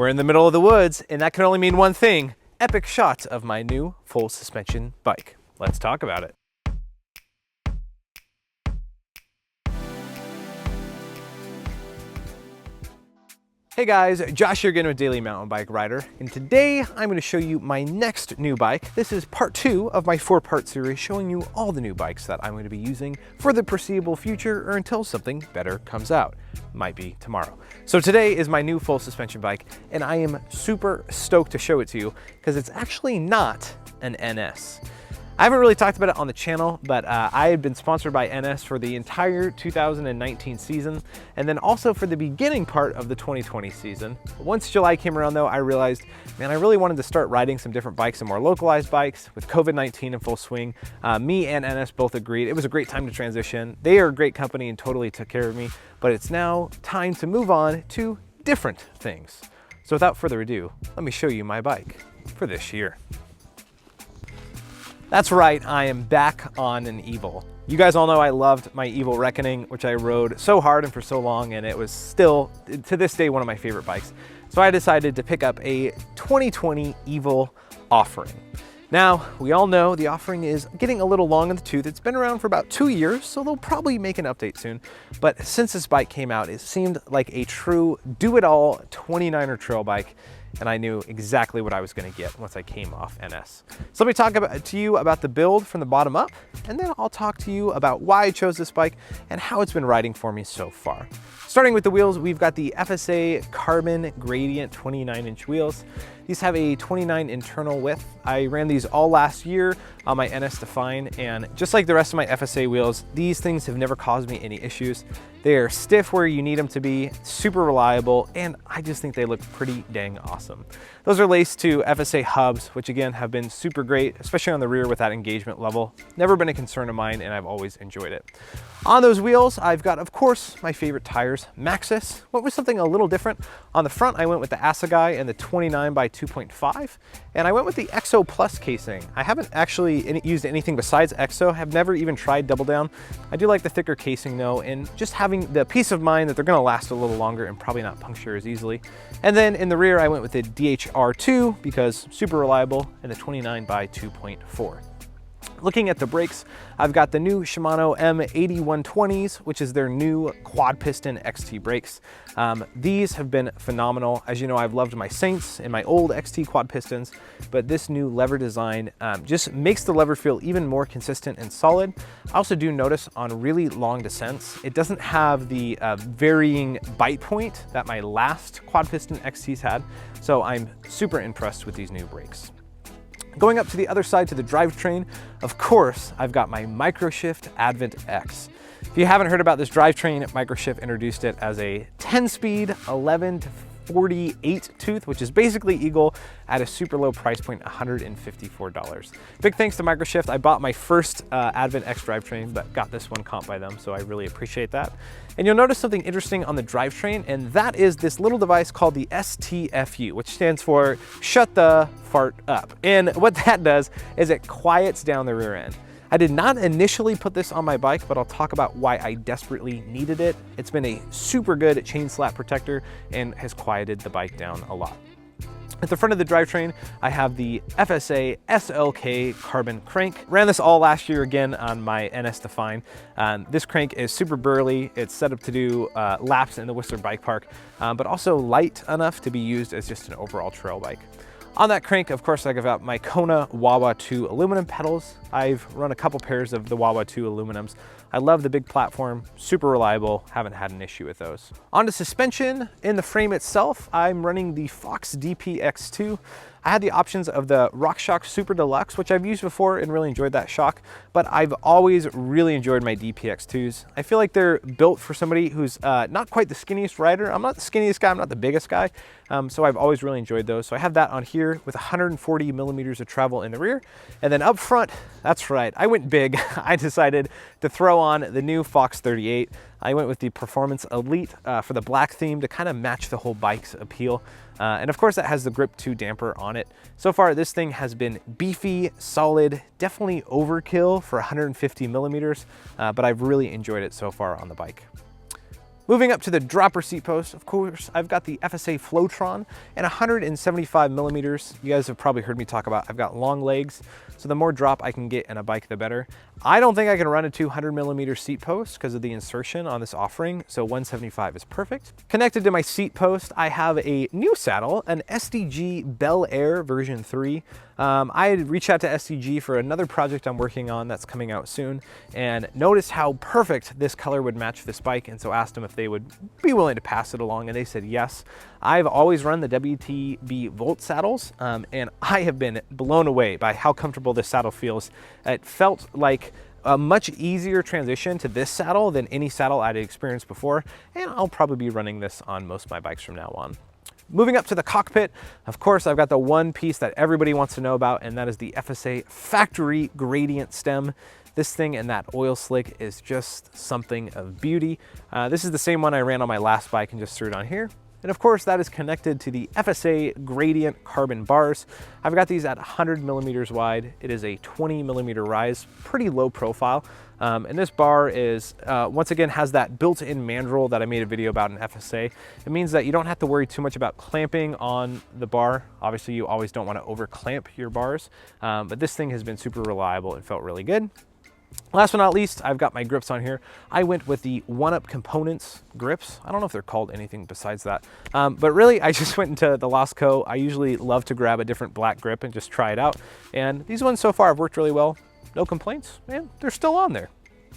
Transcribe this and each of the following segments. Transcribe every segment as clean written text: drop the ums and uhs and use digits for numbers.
We're in the middle of the woods, and that can only mean one thing: epic shots of my new full suspension bike. Let's talk about it. Hey guys, Josh here again with Daily Mountain Bike Rider, and today I'm going to show you my next new bike. This is part 2 of my 4-part series showing you all the new bikes that I'm going to be using for the foreseeable future or until something better comes out. Might be tomorrow. So today is my new full suspension bike, and I am super stoked to show it to you because it's actually not an NS. I haven't really talked about it on the channel, but I had been sponsored by NS for the entire 2019 season, and then also for the beginning part of the 2020 season. Once July came around though, I realized, man, I really wanted to start riding some different bikes, some more localized bikes. With COVID-19 in full swing, me and NS both agreed it was a great time to transition. They are a great company and totally took care of me, but it's now time to move on to different things. So without further ado, let me show you my bike for this year. That's right, I am back on an Evil. You guys all know I loved my Evil Reckoning, which I rode so hard and for so long, and it was still, to this day, one of my favorite bikes. So I decided to pick up a 2020 Evil Offering. Now, we all know the Offering is getting a little long in the tooth. It's been around for about 2 years, so they'll probably make an update soon. But since this bike came out, it seemed like a true do-it-all 29er trail bike, and I knew exactly what I was going to get once I came off NS. So let me talk to you about the build from the bottom up, and then I'll talk to you about why I chose this bike and how it's been riding for me so far. Starting with the wheels, we've got the FSA Carbon Gradient 29-inch wheels. These have a 29 internal width. I ran these all last year on my NS Define, and just like the rest of my FSA wheels, these things have never caused me any issues. They are stiff where you need them to be, super reliable, and I just think they look pretty dang awesome. Those are laced to FSA hubs, which again have been super great, especially on the rear with that engagement level. Never been a concern of mine, and I've always enjoyed it. On those wheels, I've got, of course, my favorite tires, Maxxis. Went with something a little different. On the front, I went with the Assegai and the 29 by 2.5, and I went with the EXO Plus casing. I haven't actually used anything besides EXO, have never even tried Double Down. I do like the thicker casing though, and just having the peace of mind that they're gonna last a little longer and probably not puncture as easily. And then in the rear, I went with the DHR2 because super reliable, and the 29 by 2.4. Looking at the brakes, I've got the new Shimano M8120s, which is their new quad piston XT brakes. These have been phenomenal. As you know, I've loved my Saints and my old XT quad pistons, but this new lever design just makes the lever feel even more consistent and solid. I also do notice on really long descents, it doesn't have the varying bite point that my last quad piston XTs had, so I'm super impressed with these new brakes. Going up to the other side to the drivetrain, of course, I've got my Microshift Advent X. If you haven't heard about this drivetrain, Microshift introduced it as a 10-speed, 11 to 48 tooth, which is basically Eagle at a super low price point, $154. Big thanks to Microshift. I bought my first Advent X drivetrain, but got this one comped by them, so I really appreciate that. And you'll notice something interesting on the drivetrain, and that is this little device called the STFU, which stands for Shut the Fart Up. And what that does is it quiets down the rear end. I did not initially put this on my bike, but I'll talk about why I desperately needed it. It's been a super good chain slap protector and has quieted the bike down a lot. At the front of the drivetrain, I have the FSA SLK carbon crank. Ran this all last year again on my NS Define. This crank is super burly. It's set up to do laps in the Whistler Bike Park, but also light enough to be used as just an overall trail bike. On that crank, of course, I've got my Kona Wawa 2 aluminum pedals. I've run a couple pairs of the Wawa 2 aluminums. I love the big platform, super reliable, haven't had an issue with those. On to suspension. In the frame itself, I'm running the Fox DPX2. I had the options of the RockShox Super Deluxe, which I've used before and really enjoyed that shock, but I've always really enjoyed my DPX2s. I feel like they're built for somebody who's not quite the skinniest rider. I'm not the skinniest guy, I'm not the biggest guy, so I've always really enjoyed those. So I have that on here with 140 millimeters of travel in the rear. And then up front, that's right, I went big. I decided to throw on the new Fox 38. I went with the Performance Elite for the black theme to kind of match the whole bike's appeal. And of course that has the Grip 2 damper on it. So far this thing has been beefy, solid, definitely overkill for 150 millimeters, but I've really enjoyed it so far on the bike. Moving up to the dropper seat post, of course, I've got the FSA Flowtron and 175 millimeters. You guys have probably heard me talk about, I've got long legs, so the more drop I can get in a bike, the better. I don't think I can run a 200 millimeter seat post because of the insertion on this offering, so 175 is perfect. Connected to my seat post, I have a new saddle, an SDG Bel Air version 3. I had reached out to SDG for another project I'm working on that's coming out soon, and noticed how perfect this color would match this bike, and so asked them if they would be willing to pass it along, and they said yes. I've always run the WTB Volt saddles, and I have been blown away by how comfortable this saddle feels. It felt like a much easier transition to this saddle than any saddle I'd experienced before, and I'll probably be running this on most of my bikes from now on. Moving up to the cockpit, of course, I've got the one piece that everybody wants to know about, and that is the FSA factory gradient stem. This thing and that oil slick is just something of beauty. This is the same one I ran on my last bike and just threw it on here. And of course, that is connected to the FSA gradient carbon bars. I've got these at 100 millimeters wide. It is a 20 millimeter rise, pretty low profile. And this bar is, once again, has that built-in mandrel that I made a video about in FSA. It means that you don't have to worry too much about clamping on the bar. Obviously, you always don't want to over clamp your bars, but this thing has been super reliable and felt really good. Last but not least, I've got my grips on here. I went with the One-Up Components grips. I don't know if they're called anything besides that, but really I just went into the Lasco. I usually love to grab a different black grip and just try it out. And these ones so far have worked really well. No complaints, and they're still on there.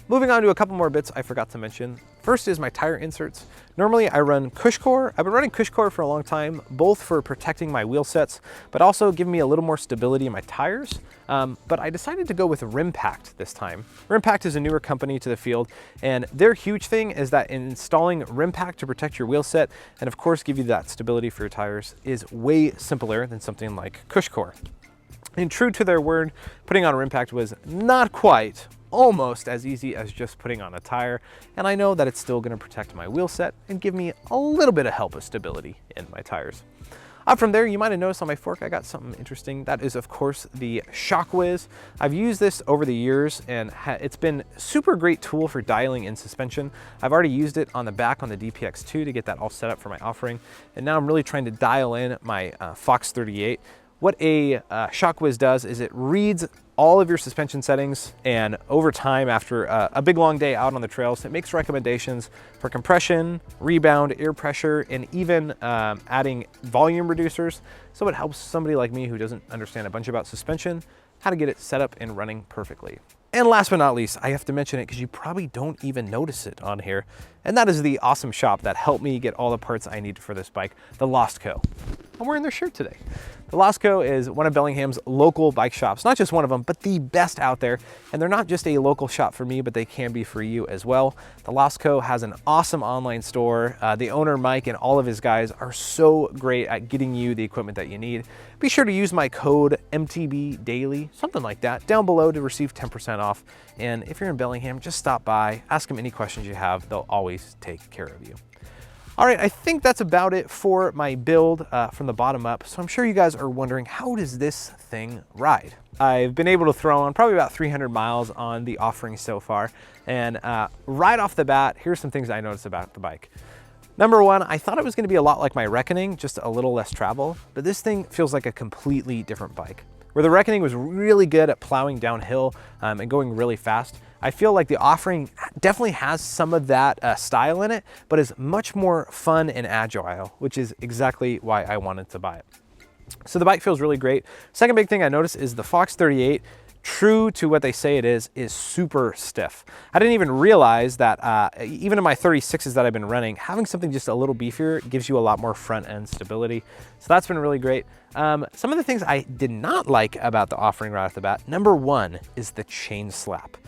Moving on to a couple more bits I forgot to mention. First is my tire inserts. Normally I run Cushcore. I've been running Cushcore for a long time, both for protecting my wheel sets, but also giving me a little more stability in my tires. But I decided to go with Rimpact this time. Rimpact is a newer company to the field, and their huge thing is that installing Rimpact to protect your wheel set, and of course give you that stability for your tires, is way simpler than something like Cushcore. And true to their word, putting on Rimpact was not quite, almost as easy as just putting on a tire, and I know that it's still going to protect my wheel set and give me a little bit of help with stability in my tires. Up from there, you might have noticed on my fork I got something interesting. That is, of course, the ShockWiz. I've used this over the years, and it's been a super great tool for dialing in suspension. I've already used it on the back on the DPX2 to get that all set up for my offering, and now I'm really trying to dial in my Fox 38. What a ShockWiz does is it reads all of your suspension settings, and over time, after a big long day out on the trails, it makes recommendations for compression, rebound, air pressure, and even adding volume reducers. So it helps somebody like me who doesn't understand a bunch about suspension, how to get it set up and running perfectly. And last but not least, I have to mention it because you probably don't even notice it on here, and that is the awesome shop that helped me get all the parts I need for this bike, the Lost Co. I'm wearing their shirt today. The Lost Co is one of Bellingham's local bike shops, not just one of them, but the best out there. And they're not just a local shop for me, but they can be for you as well. The Lost Co has an awesome online store. The owner, Mike, and all of his guys are so great at getting you the equipment that you need. Be sure to use my code MTBDaily, something like that, down below to receive 10% off. And if you're in Bellingham, just stop by, ask them any questions you have. They'll always take care of you. All right, I think that's about it for my build from the bottom up. So I'm sure you guys are wondering, how does this thing ride? I've been able to throw on probably about 300 miles on the offering so far. And right off the bat, here's some things I noticed about the bike. Number one, I thought it was gonna be a lot like my Reckoning, just a little less travel, but this thing feels like a completely different bike. Where the Reckoning was really good at plowing downhill and going really fast, I feel like the offering definitely has some of that style in it, but is much more fun and agile, which is exactly why I wanted to buy it. So the bike feels really great. Second big thing I noticed is the Fox 38, true to what they say it is super stiff. I didn't even realize that even in my 36s that I've been running, having something just a little beefier gives you a lot more front end stability. So that's been really great. Some of the things I did not like about the offering right off the bat, number one is the chain slap.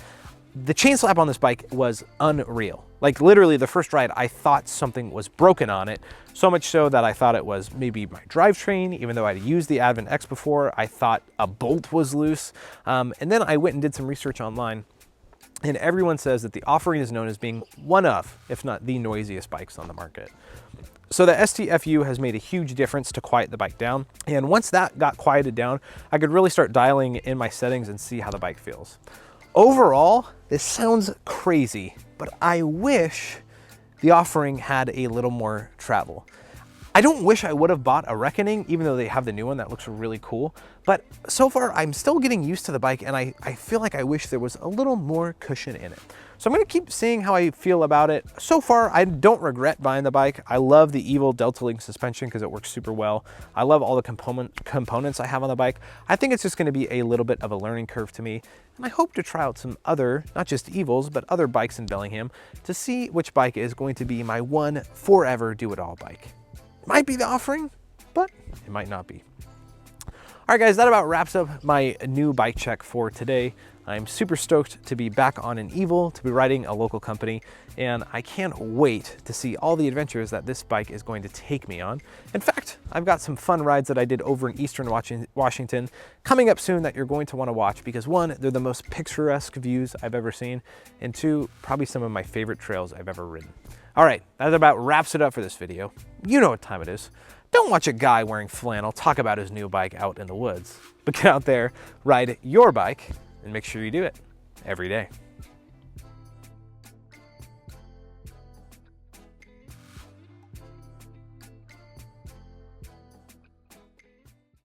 The chain slap on this bike was unreal. Like literally the first ride, I thought something was broken on it. So much so that I thought it was maybe my drivetrain, even though I'd used the Advent X before, I thought a bolt was loose. And then I went and did some research online, and everyone says that the offering is known as being one of, if not the noisiest bikes on the market. So the STFU has made a huge difference to quiet the bike down. And once that got quieted down, I could really start dialing in my settings and see how the bike feels. Overall, this sounds crazy, but I wish the offering had a little more travel. I don't wish I would have bought a Reckoning, even though they have the new one that looks really cool. But so far, I'm still getting used to the bike, and I feel like I wish there was a little more cushion in it. So I'm gonna keep seeing how I feel about it. So far, I don't regret buying the bike. I love the Evil Delta Link suspension because it works super well. I love all the components I have on the bike. I think it's just gonna be a little bit of a learning curve to me. And I hope to try out some other, not just Evils, but other bikes in Bellingham to see which bike is going to be my one forever do-it-all bike. Might be the offering, but it might not be. All right, guys, that about wraps up my new bike check for today. I'm super stoked to be back on an Evil, to be riding a local company, and I can't wait to see all the adventures that this bike is going to take me on. In fact, I've got some fun rides that I did over in Eastern Washington coming up soon that you're going to want to watch because one, they're the most picturesque views I've ever seen, and two, probably some of my favorite trails I've ever ridden. All right, that about wraps it up for this video. You know what time it is. Don't watch a guy wearing flannel talk about his new bike out in the woods, but get out there, ride your bike, and make sure you do it every day.